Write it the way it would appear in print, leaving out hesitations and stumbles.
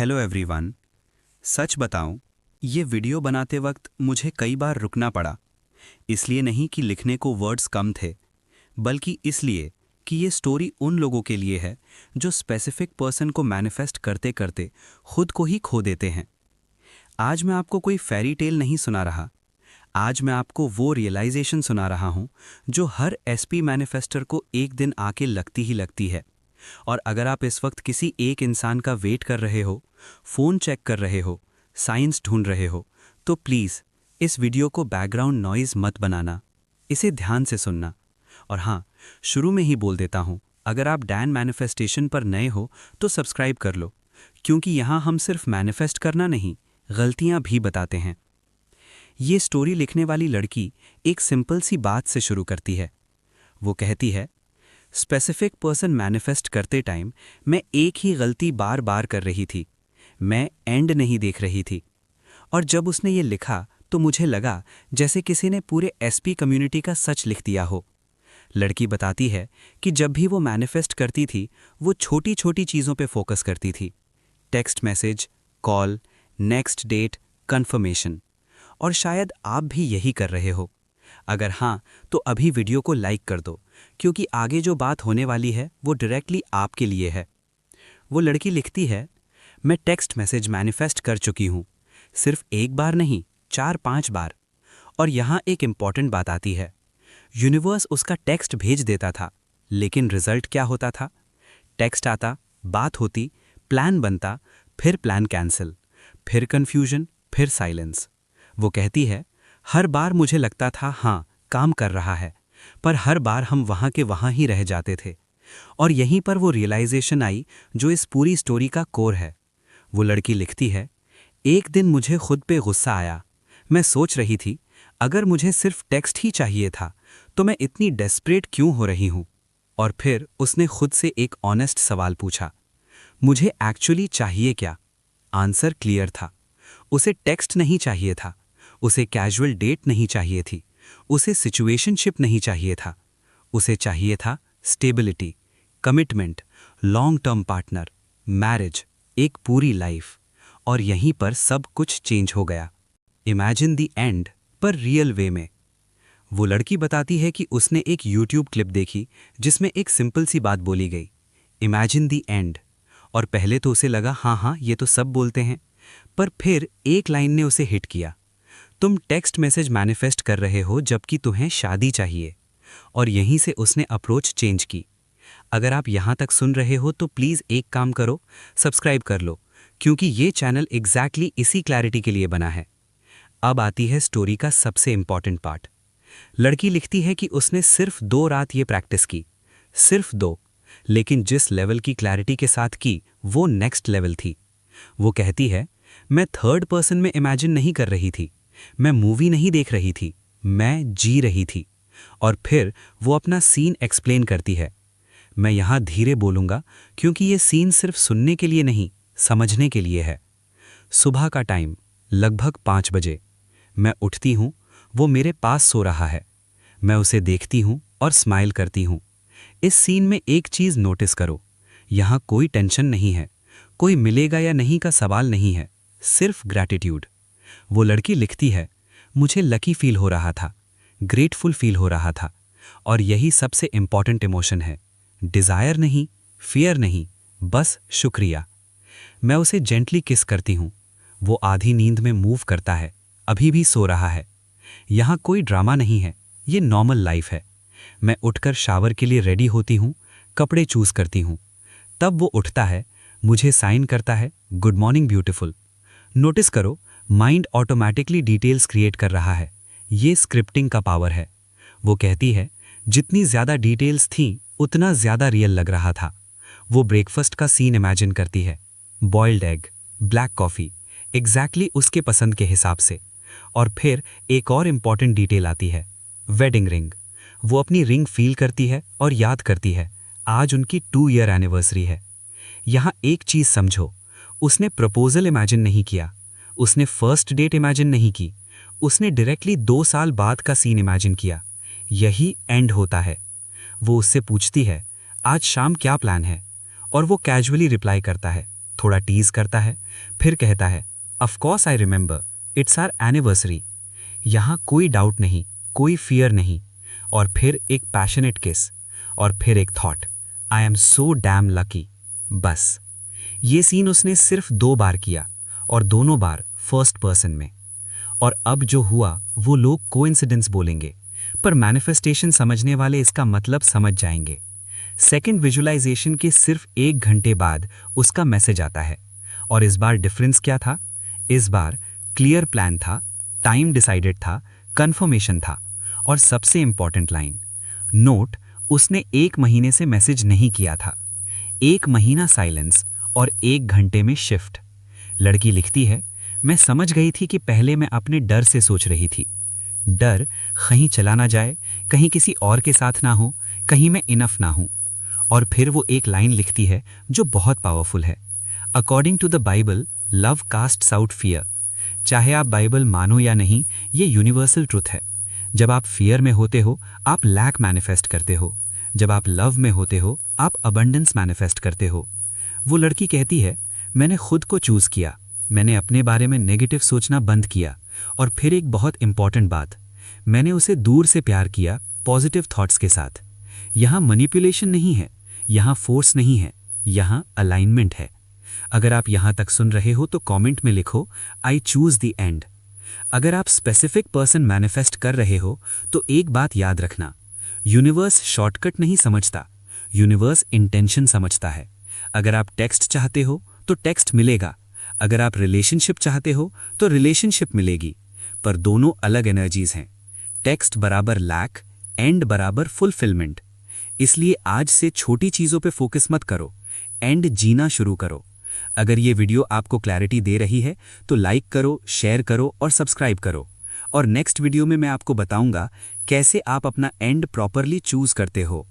Hello everyone. सच बताऊं, ये video बनाते वक्त मुझे कई बार रुकना पड़ा। इसलिए नहीं कि लिखने को वर्ड्स कम थे, बल्कि इसलिए कि ये स्टोरी उन लोगों के लिए है जो स्पेसिफिक पर्सन को मैनिफेस्ट करते करते खुद को ही खो देते हैं। आज मैं आपको कोई फेरी टेल नहीं सुना रहा। आज मैं आपको वो रियलाइजेशन सुना रहा हूं जो हर एसपी मैनिफेस्टर को एक दिन आके लगती ही लगती है। और अगर आप इस वक्त किसी एक इंसान का वेट कर रहे हो, फ़ोन चेक कर रहे हो, साइंस ढूंढ रहे हो, तो प्लीज़ इस वीडियो को बैकग्राउंड नॉइज़ मत बनाना, इसे ध्यान से सुनना। और हाँ, शुरू में ही बोल देता हूँ, अगर आप डैन मैनिफेस्टेशन पर नए हो तो सब्सक्राइब कर लो, क्योंकि यहाँ हम सिर्फ मैनिफेस्ट करना नहीं, गलतियाँ भी बताते हैं। ये स्टोरी लिखने वाली लड़की एक सिंपल सी बात से शुरू करती है। वो कहती है, स्पेसिफिक पर्सन मैनिफेस्ट करते टाइम मैं एक ही गलती बार बार कर रही थी। मैं एंड नहीं देख रही थी। और जब उसने ये लिखा तो मुझे लगा जैसे किसी ने पूरे एसपी कम्युनिटी का सच लिख दिया हो। लड़की बताती है कि जब भी वो मैनिफेस्ट करती थी, वो छोटी छोटी चीज़ों पे फोकस करती थी। Text message, call, next date, confirmation. और शायद आप भी यही कर रहे हो। अगर हाँ, तो अभी वीडियो को लाइक कर दो, क्योंकि आगे जो बात होने वाली है वो डायरेक्टली आपके लिए है। वो लड़की लिखती है, मैं टेक्स्ट मैसेज मैनिफेस्ट कर चुकी हूँ, सिर्फ एक बार नहीं, 4-5 बार। और यहाँ एक इम्पॉर्टेंट बात आती है। यूनिवर्स उसका टेक्स्ट भेज देता था, लेकिन रिजल्ट क्या होता था? टेक्स्ट आता, बात होती, प्लान बनता, फिर प्लान कैंसिल, फिर कन्फ्यूजन, फिर साइलेंस। वो कहती है, हर बार मुझे लगता था हाँ, काम कर रहा है, पर हर बार हम वहाँ के वहाँ ही रह जाते थे। और यहीं पर वो रियलाइजेशन आई जो इस पूरी स्टोरी का कोर है। वो लड़की लिखती है, एक दिन मुझे खुद पे गुस्सा आया। मैं सोच रही थी, अगर मुझे सिर्फ टेक्स्ट ही चाहिए था तो मैं इतनी डेस्परेट क्यों हो रही हूँ। और फिर उसने खुद से एक ऑनेस्ट सवाल पूछा, मुझे एक्चुअली चाहिए क्या? आंसर क्लियर था। उसे टेक्स्ट नहीं चाहिए था, उसे कैजुअल डेट नहीं चाहिए थी, उसे सिचुएशनशिप नहीं चाहिए था। उसे चाहिए था stability, commitment, long term partner, marriage, एक पूरी लाइफ। और यहीं पर सब कुछ चेंज हो गया। इमेजिन द एंड, पर रियल वे में। वो लड़की बताती है कि उसने एक यूट्यूब क्लिप देखी जिसमें एक सिंपल सी बात बोली गई, इमेजिन द एंड। और पहले तो उसे लगा हाँ, ये तो सब बोलते हैं। पर फिर एक लाइन ने उसे हिट किया, तुम टेक्स्ट मैसेज मैनिफेस्ट कर रहे हो जबकि तुम्हें शादी चाहिए। और यहीं से उसने अप्रोच चेंज की। अगर आप यहाँ तक सुन रहे हो तो प्लीज़ एक काम करो, सब्सक्राइब कर लो, क्योंकि ये चैनल एग्जैक्टली इसी क्लैरिटी के लिए बना है। अब आती है स्टोरी का सबसे इंपॉर्टेंट पार्ट। लड़की लिखती है कि उसने सिर्फ 2 रात ये प्रैक्टिस की, सिर्फ 2, लेकिन जिस लेवल की क्लैरिटी के साथ की वो नेक्स्ट लेवल थी। वो कहती है, मैं थर्ड पर्सन में इमेजिन नहीं कर रही थी, मैं मूवी नहीं देख रही थी, मैं जी रही थी। और फिर वो अपना सीन एक्सप्लेन करती है। मैं यहाँ धीरे बोलूँगा क्योंकि ये सीन सिर्फ सुनने के लिए नहीं, समझने के लिए है। सुबह का टाइम, लगभग 5 बजे। मैं उठती हूँ, वो मेरे पास सो रहा है। मैं उसे देखती हूँ और स्माइल करती हूँ। इस सीन में एक चीज़ नोटिस करो, यहाँ कोई टेंशन नहीं है, कोई मिलेगा या नहीं का सवाल नहीं है, सिर्फ ग्रैटिट्यूड। वो लड़की लिखती है, मुझे लकी फील हो रहा था, ग्रेटफुल फील हो रहा था। और यही सबसे इंपॉर्टेंट इमोशन है, डिज़ायर नहीं, फियर नहीं, बस शुक्रिया। मैं उसे जेंटली किस करती हूँ। वो आधी नींद में मूव करता है, अभी भी सो रहा है। यहाँ कोई ड्रामा नहीं है, ये नॉर्मल लाइफ है। मैं उठकर शावर के लिए रेडी होती हूँ, कपड़े चूज़ करती हूँ। तब वो उठता है, मुझे साइन करता है, गुड मॉर्निंग ब्यूटीफुल। नोटिस करो, माइंड ऑटोमेटिकली डिटेल्स क्रिएट कर रहा है। ये स्क्रिप्टिंग का पावर है। वो कहती है, जितनी ज़्यादा डिटेल्स थीं उतना ज़्यादा रियल लग रहा था। वो ब्रेकफास्ट का सीन इमेजिन करती है, boiled egg, black coffee, exactly उसके पसंद के हिसाब से। और फिर एक और इम्पॉर्टेंट डिटेल आती है, वेडिंग रिंग। वो अपनी रिंग फील करती है और याद करती है, आज उनकी 2 ईयर एनिवर्सरी है। यहाँ एक चीज़ समझो, उसने प्रपोजल इमेजिन नहीं किया, उसने फर्स्ट डेट इमेजिन नहीं की, उसने डायरेक्टली 2 साल बाद का सीन इमेजिन किया। यही एंड होता है। वो उससे पूछती है, आज शाम क्या प्लान है? और वो कैजुअली रिप्लाई करता है, थोड़ा टीज करता है, फिर कहता है, of course I remember, it's our anniversary. यहाँ कोई डाउट नहीं, कोई फियर नहीं। और फिर एक पैशनेट किस, और फिर एक thought, I am so damn lucky. बस ये सीन उसने सिर्फ 2 बार किया, और दोनों बार फर्स्ट पर्सन में। और अब जो हुआ वो लोग कोइंसिडेंस बोलेंगे, पर मैनिफेस्टेशन समझने वाले इसका मतलब समझ जाएंगे। सेकंड विजुअलाइजेशन के सिर्फ 1 घंटे बाद उसका मैसेज आता है। और इस बार डिफरेंस क्या था? इस बार क्लियर प्लान था, टाइम डिसाइडेड था, कंफर्मेशन था, और सबसे इंपॉर्टेंट लाइन, नोट, उसने 1 महीने से मैसेज नहीं किया था। 1 महीना साइलेंस और 1 घंटे में शिफ्ट। लड़की लिखती है, मैं समझ गई थी कि पहले मैं अपने डर से सोच रही थी। डर कहीं चला ना जाए, कहीं किसी और के साथ ना हो, कहीं मैं इनफ ना हूं। और फिर वो एक लाइन लिखती है जो बहुत पावरफुल है, according to the Bible, love casts out fear. चाहे आप बाइबल मानो या नहीं, ये यूनिवर्सल ट्रुथ है। जब आप फियर में होते हो, आप लैक मैनिफेस्ट करते हो। जब आप लव में होते हो, आप अबंडेंस मैनिफेस्ट करते हो। वो लड़की कहती है, मैंने खुद को चूज किया, मैंने अपने बारे में नेगेटिव सोचना बंद किया। और फिर एक बहुत इंपॉर्टेंट बात, मैंने उसे दूर से प्यार किया, पॉजिटिव थॉट्स के साथ। यहाँ मैनिपुलेशन नहीं है, यहाँ फोर्स नहीं है, यहाँ अलाइनमेंट है। अगर आप यहाँ तक सुन रहे हो तो कमेंट में लिखो, आई चूज द एंड। अगर आप स्पेसिफिक पर्सन मैनिफेस्ट कर रहे हो तो एक बात याद रखना, यूनिवर्स शॉर्टकट नहीं समझता, यूनिवर्स इंटेंशन समझता है। अगर आप टेक्स्ट चाहते हो तो टेक्स्ट मिलेगा, अगर आप रिलेशनशिप चाहते हो तो रिलेशनशिप मिलेगी, पर दोनों अलग एनर्जीज हैं। टेक्स्ट बराबर लैक, एंड बराबर फुलफिलमेंट। इसलिए आज से छोटी चीजों पे फोकस मत करो, एंड जीना शुरू करो। अगर ये वीडियो आपको क्लैरिटी दे रही है तो लाइक करो, शेयर करो और सब्सक्राइब करो। और नेक्स्ट वीडियो में मैं आपको बताऊंगा कैसे आप अपना एंड प्रॉपरली चूज करते हो।